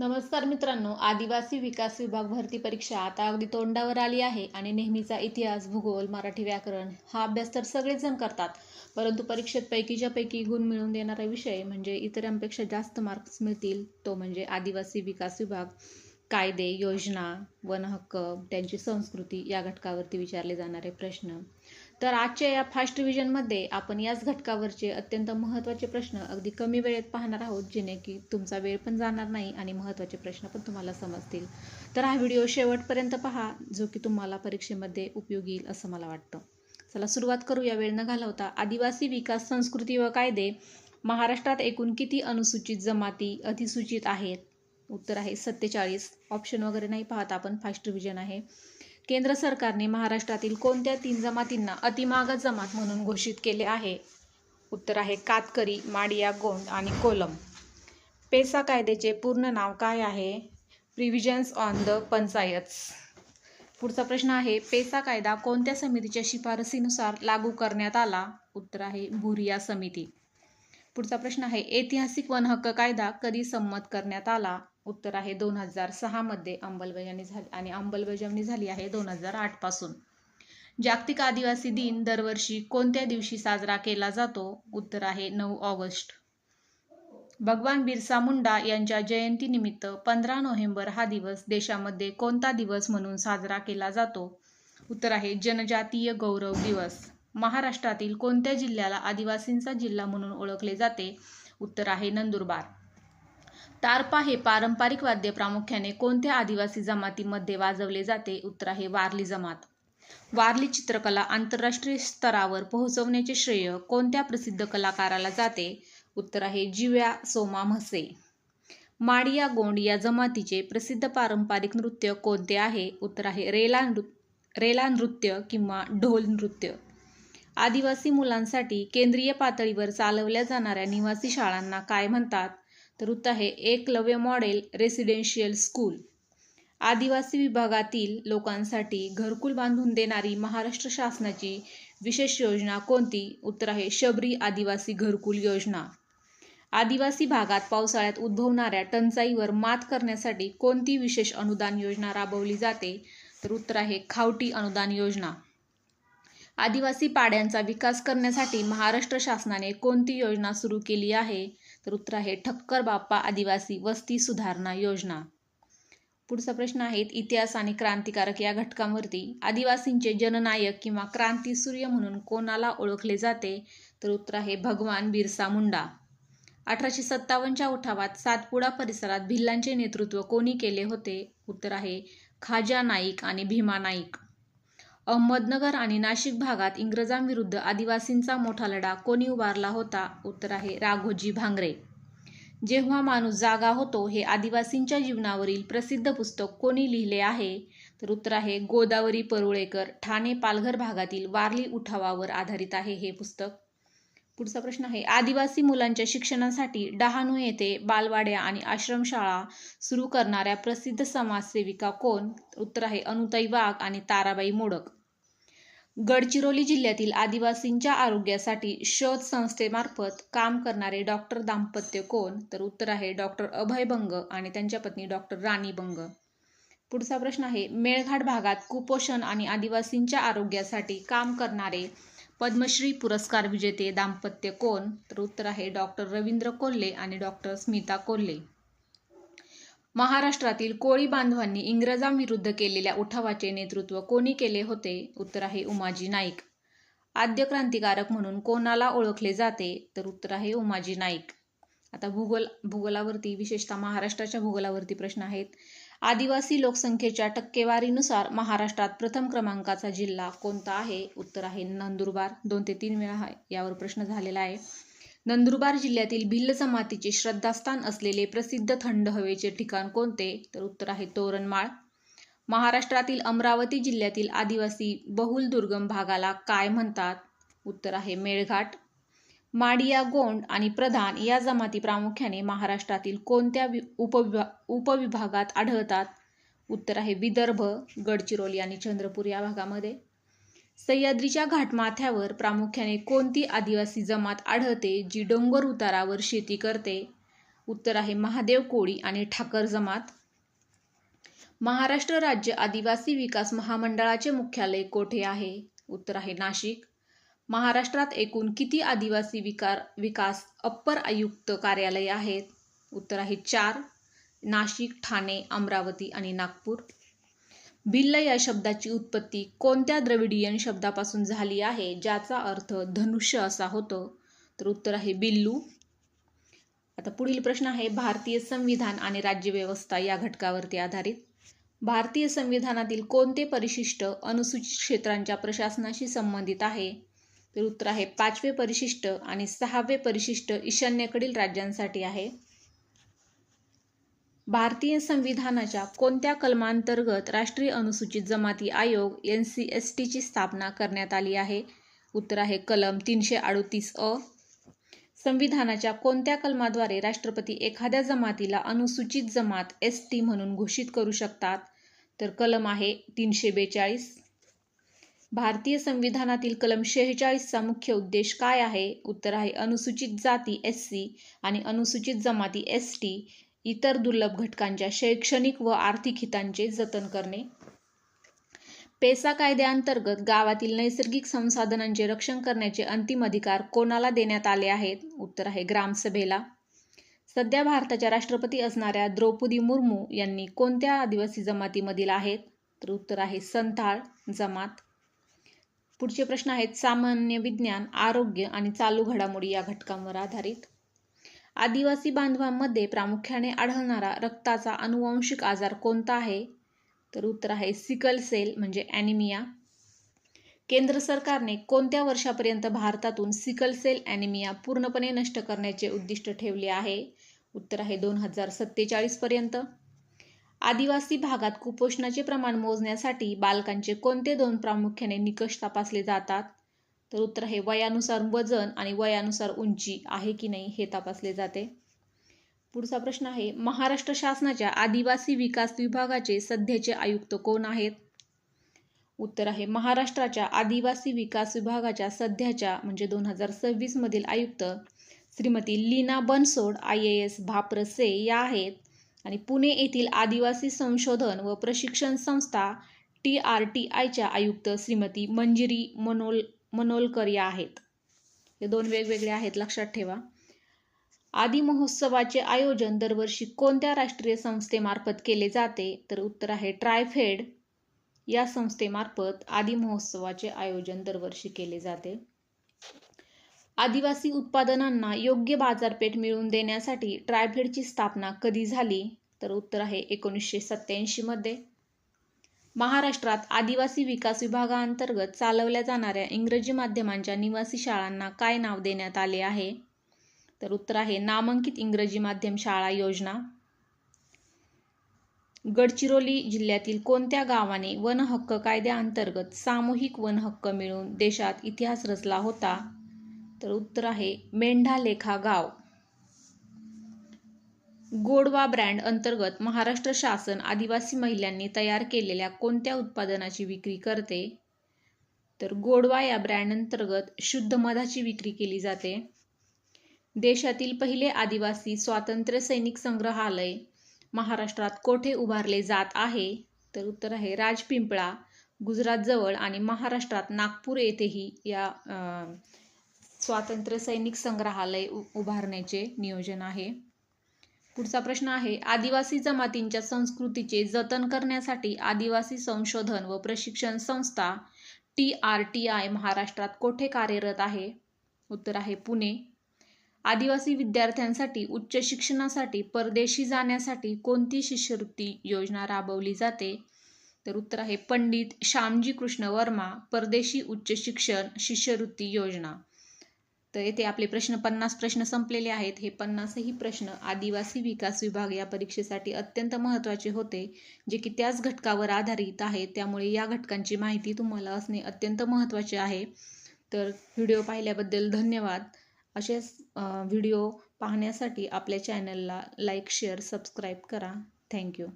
नमस्कार मित्रांनो, आदिवासी विकास विभाग भरती परीक्षा आता अगदी तोंडावर आली आहे आणि नेहमीचा इतिहास, भूगोल, मराठी व्याकरण हा अभ्यास तर सगळेच जण करतात. परंतु परीक्षेत पैकीच्या पैकी गुण मिळवून देणारा विषय म्हणजे इतरांपेक्षा जास्त मार्क्स मिळतील तो म्हणजे आदिवासी विकास विभाग. कायदे, योजना, वनहक्क, त्यांची संस्कृती या घटकावरती विचारले जाणारे प्रश्न. तर आजच्या या फास्ट रिव्हिजनमध्ये आपण याच घटकावरचे अत्यंत महत्त्वाचे प्रश्न अगदी कमी वेळेत पाहणार आहोत, जेणे की तुमचा वेळ पण जाणार नाही आणि महत्त्वाचे प्रश्न पण तुम्हाला समजतील. तर हा व्हिडिओ शेवटपर्यंत पहा, जो की तुम्हाला परीक्षेमध्ये उपयोगी येईल असं मला वाटतं. चला सुरुवात करूया वेळ न घालवता. आदिवासी विकास, संस्कृती व कायदे. महाराष्ट्रात एकूण किती अनुसूचित जमाती अधिसूचित आहेत? उत्तर आहे 47. ऑप्शन वगैरे नाही पाहत आपण, फास्ट रिव्हिजन आहे. केंद्र सरकारने महाराष्ट्रातील कोणत्या 3 जमातींना अतिमागत जमात म्हणून घोषित केले आहे? उत्तर आहे कातकरी, माडिया, गोंड आणि कोलम. पेसा कायद्याचे पूर्ण नाव काय आहे? प्रिव्हिजन्स ऑन द पंचायत्स. पुढचा प्रश्न आहे, पेसा कायदा कोणत्या समितीच्या शिफारसीनुसार लागू करण्यात आला? उत्तर आहे भुरिया समिती. पुढचा प्रश्न आहे, ऐतिहासिक वनहक्क कायदा कधी संमत करण्यात आला? उत्तर आहे 2006 मध्ये अंमलबजावणी झाली आहे 2008 पासून. जागतिक आदिवासी दिन दरवर्षी कोणत्या दिवशी साजरा केला जातो? उत्तर आहे 9 ऑगस्ट. भगवान बिरसा मुंडा यांच्या जयंतीनिमित्त 15 नोव्हेंबर हा दिवस देशामध्ये कोणता दिवस म्हणून साजरा केला जातो? उत्तर आहे जनजातीय गौरव दिवस. महाराष्ट्रातील कोणत्या जिल्ह्याला आदिवासींचा जिल्हा म्हणून ओळखले जाते? उत्तर आहे नंदुरबार. तारपा हे पारंपरिक वाद्य प्रामुख्याने कोणत्या आदिवासी जमातीमध्ये वाजवले जाते? उत्तर आहे वारली जमात. वारली चित्रकला आंतरराष्ट्रीय स्तरावर पोहोचवण्याचे श्रेय कोणत्या प्रसिद्ध कलाकाराला जाते? उत्तर आहे जिव्या सोमा म्हसे. माडिया गोंड या जमातीचे प्रसिद्ध पारंपरिक नृत्य कोणते आहे? उत्तर आहे रेला नृत्य किंवा ढोल नृत्य. आदिवासी मुलांसाठी केंद्रीय पातळीवर चालवल्या जाणाऱ्या निवासी शाळांना काय म्हणतात? तर उत्तर आहे एकलव्य मॉडेल रेसिडेन्शियल स्कूल. आदिवासी विभागातील लोकांसाठी घरकुल बांधून देणारी महाराष्ट्र शासनाची विशेष योजना कोणती? उत्तर आहे शबरी आदिवासी घरकुल योजना. आदिवासी भागात पावसाळ्यात उद्भवणाऱ्या टंचाईवर मात करण्यासाठी कोणती विशेष अनुदान योजना राबवली जाते? तर उत्तर आहे खावटी अनुदान योजना. आदिवासी पाड्यांचा विकास करण्यासाठी महाराष्ट्र शासनाने कोणती योजना सुरू केली आहे? तर उत्तर आहे ठक्कर बाप्पा आदिवासी वस्ती सुधारणा योजना. पुढचा प्रश्न आहे, इतिहास आणि क्रांतिकारक या घटकांवरती आदिवासींचे जननायक किंवा क्रांतीसूर्य म्हणून कोणाला ओळखले जाते? तर उत्तर आहे भगवान बिरसा मुंडा. 1857च्या उठावात सातपुडा परिसरात भिल्लांचे नेतृत्व कोणी केले होते? उत्तर आहे खाजा नाईक आणि भीमा नाईक. अहमदनगर आणि नाशिक भागात इंग्रजांविरुद्ध आदिवासींचा मोठा लढा कोणी उभारला होता? उत्तर आहे राघोजी भांगरे. जेव्हा माणूस जागा होतो हे आदिवासींच्या जीवनावरील प्रसिद्ध पुस्तक कोणी लिहिले आहे? तर उत्तर आहे गोदावरी परुळेकर. ठाणे पालघर भागातील वारली उठावावर आधारित आहे हे पुस्तक. पुढचा प्रश्न आहे, आदिवासी मुलांच्या शिक्षणासाठी डहाणू येथे बालवाड्या आणि आश्रमशाळा सुरू करणाऱ्या प्रसिद्ध समाजसेविका कोण? उत्तर आहे अनुताई वाघ आणि ताराबाई मोडक. गडचिरोली जिल्ह्यातील आदिवासींच्या आरोग्यासाठी शोध संस्थेमार्फत काम करणारे डॉक्टर दाम्पत्य कोण? तर उत्तर आहे डॉक्टर अभय बंग आणि त्यांच्या पत्नी डॉक्टर राणी बंग. पुढचा प्रश्न आहे, मेळघाट भागात कुपोषण आणि आदिवासींच्या आरोग्यासाठी काम करणारे पद्मश्री पुरस्कार विजेते दाम्पत्य कोण? तर उत्तर आहे डॉक्टर रवींद्र कोल्हे आणि डॉक्टर स्मिता कोल्हे. महाराष्ट्रातील कोळी बांधवांनी इंग्रजांविरुद्ध केलेल्या उठावाचे नेतृत्व कोणी केले होते? उत्तर आहे उमाजी नाईक. आद्य क्रांतिकारक म्हणून कोणाला ओळखले जाते? तर उत्तर आहे उमाजी नाईक. आता भूगोलावरती विशेषतः महाराष्ट्राच्या भूगोलावरती प्रश्न आहेत. आदिवासी लोकसंख्येच्या टक्केवारीनुसार महाराष्ट्रात प्रथम क्रमांकाचा जिल्हा कोणता आहे? उत्तर आहे नंदुरबार. 2 ते 3 वेळा यावर प्रश्न झालेला आहे. नंदुरबार जिल्ह्यातील भिल्ल जमातीचे श्रद्धास्थान असलेले प्रसिद्ध थंड हवेचे ठिकाण कोणते? तर उत्तर आहे तोरणमाळ. महाराष्ट्रातील अमरावती जिल्ह्यातील आदिवासी बहुल दुर्गम भागाला काय म्हणतात? उत्तर आहे मेळघाट. माडिया गोंड आणि प्रधान या जमाती प्रामुख्याने महाराष्ट्रातील कोणत्या उपविभागात आढळतात? उत्तर आहे विदर्भ, गडचिरोली आणि चंद्रपूर या भागामध्ये. सह्याद्रीच्या घाटमाथ्यावर प्रामुख्याने कोणती आदिवासी जमात आढळते जी डोंगर उतारावर शेती करते? उत्तर आहे महादेव कोळी आणि ठाकर जमात. महाराष्ट्र राज्य आदिवासी विकास महामंडळाचे मुख्यालय कोठे आहे? उत्तर आहे नाशिक. महाराष्ट्रात एकूण किती आदिवासी विकास अप्पर आयुक्त कार्यालय आहेत? उत्तर आहे 4. नाशिक, ठाणे, अमरावती आणि नागपूर. भिल्ल या शब्दाची उत्पत्ती कोणत्या द्रविडियन शब्दापासून झाली आहे ज्याचा अर्थ धनुष्य असा होतो? तर उत्तर आहे बिल्लू. आता पुढील प्रश्न आहे भारतीय संविधान आणि राज्यव्यवस्था या घटकावरती आधारित. भारतीय संविधानातील कोणते परिशिष्ट अनुसूचित क्षेत्रांच्या प्रशासनाशी संबंधित आहे? तर उत्तर आहे 5वे परिशिष्ट आणि 6वे परिशिष्ट ईशान्येकडील राज्यांसाठी आहे. भारतीय संविधानाच्या कोणत्या कलमांतर्गत राष्ट्रीय अनुसूचित जमाती आयोग NCST ची स्थापना करण्यात आली आहे? उत्तर आहे कलम 338 संविधानाच्या कोणत्या कलमाद्वारे राष्ट्रपती एखाद्या जमातीला अनुसूचित जमात ST म्हणून घोषित करू शकतात? तर कलम आहे 342. भारतीय संविधानातील कलम 46 चा मुख्य उद्देश काय आहे? उत्तर आहे अनुसूचित जाती SC आणि अनुसूचित जमाती ST इतर दुर्लभ घटकांच्या शैक्षणिक व आर्थिक हितांचे जतन करणे. पेसा कायद्याअंतर्गत गावातील नैसर्गिक संसाधनांचे रक्षण करण्याचे अंतिम अधिकार कोणाला देण्यात आले आहेत? उत्तर आहे ग्रामसभेला. सध्या भारताच्या राष्ट्रपती असणाऱ्या द्रौपदी मुर्मू यांनी कोणत्या आदिवासी जमातीमधील आहेत? तर उत्तर आहे संथाळ जमात. पुढचे प्रश्न आहेत सामान्य विज्ञान, आरोग्य आणि चालू घडामोडी या घटकांवर आधारित. आदिवासी बांधवांमध्ये प्रामुख्याने आढळणारा रक्ताचा अनुवांशिक आजार कोणता आहे? तर उत्तर आहे सिकल सेल म्हणजे ॲनिमिया. केंद्र सरकारने कोणत्या वर्षापर्यंत भारतातून सिकल सेल ॲनिमिया पूर्णपणे नष्ट करण्याचे उद्दिष्ट ठेवले आहे? उत्तर आहे 2047 पर्यंत. आदिवासी भागात कुपोषणाचे प्रमाण मोजण्यासाठी बालकांचे कोणते 2 प्रामुख्याने निकष तपासले जातात? तर उत्तर आहे वयानुसार वजन आणि वयानुसार उंची आहे की नाही हे तपासले जाते. पुढचा प्रश्न आहे महाराष्ट्र शासनाच्या आदिवासी विकास विभागाचे सध्याचे आयुक्त कोण आहेत? उत्तर आहे महाराष्ट्राच्या आदिवासी विकास विभागाच्या सध्याच्या म्हणजे 2026 मधील आयुक्त श्रीमती लीना बनसोड IAS भाप्रसे या आहेत आणि पुणे येथील आदिवासी संशोधन व प्रशिक्षण संस्था TRTI च्या आयुक्त श्रीमती मंजिरी मनोलकर या आहेत. हे 2 वेगवेगळे आहेत, लक्षात ठेवा. आदी महोत्सवाचे आयोजन दरवर्षी कोणत्या राष्ट्रीय संस्थेमार्फत केले जाते? तर उत्तर आहे ट्रायफेड या संस्थेमार्फत आदी महोत्सवाचे आयोजन दरवर्षी केले जाते. आदिवासी उत्पादनांना योग्य बाजारपेठ मिळवून देण्यासाठी ट्रायफेडची स्थापना कधी झाली? तर उत्तर आहे 1987 मध्ये. महाराष्ट्रात आदिवासी विकास विभागाअंतर्गत चालवल्या जाणाऱ्या इंग्रजी माध्यमांच्या निवासी शाळांना काय नाव देण्यात आले आहे? तर उत्तर आहे नामांकित इंग्रजी माध्यम शाळा योजना. गडचिरोली जिल्ह्यातील कोणत्या गावाने वन हक्क कायद्याअंतर्गत सामूहिक वन हक्क मिळवून देशात इतिहास रचला होता? तर उत्तर आहे मेंढालेखा गाव. गोडवा ब्रँड अंतर्गत महाराष्ट्र शासन आदिवासी महिलांनी तयार केलेल्या कोणत्या उत्पादनाची विक्री करते? तर गोडवा या ब्रँड अंतर्गत शुद्ध मधाची विक्री केली जाते. देशातील पहिले आदिवासी स्वातंत्र्य सैनिक संग्रहालय महाराष्ट्रात कोठे उभारले जात आहे? तर उत्तर आहे राजपिंपळा गुजरात जवळ आणि महाराष्ट्रात नागपूर येथेही या स्वातंत्र्य सैनिक संग्रहालय उभारण्याचे नियोजन आहे. पुढचा प्रश्न आहे आदिवासी जमातींच्या संस्कृतीचे जतन करण्यासाठी आदिवासी संशोधन व प्रशिक्षण संस्था TRTI महाराष्ट्रात कोठे कार्यरत आहे? उत्तर आहे पुणे. आदिवासी विद्यार्थ्यांसाठी उच्च शिक्षणासाठी परदेशी जाण्यासाठी कोणती शिष्यवृत्ती योजना राबवली जाते? तर उत्तर आहे पंडित श्यामजी कृष्ण वर्मा परदेशी उच्च शिक्षण शिष्यवृत्ती योजना. तर येथे आपले 50 प्रश्न संपलेले आहेत. हे 50ही प्रश्न आदिवासी विकास विभाग या परीक्षेसाठी अत्यंत महत्त्वाचे होते, जे की त्याच घटकावर आधारित आहेत. त्यामुळे या घटकांची माहिती तुम्हाला असणे अत्यंत महत्त्वाचे आहे. तर व्हिडिओ पाहिल्याबद्दल धन्यवाद. असेच व्हिडिओ पाहण्यासाठी आपल्या चॅनलला लाईक, शेअर, सबस्क्राईब करा. थँक्यू.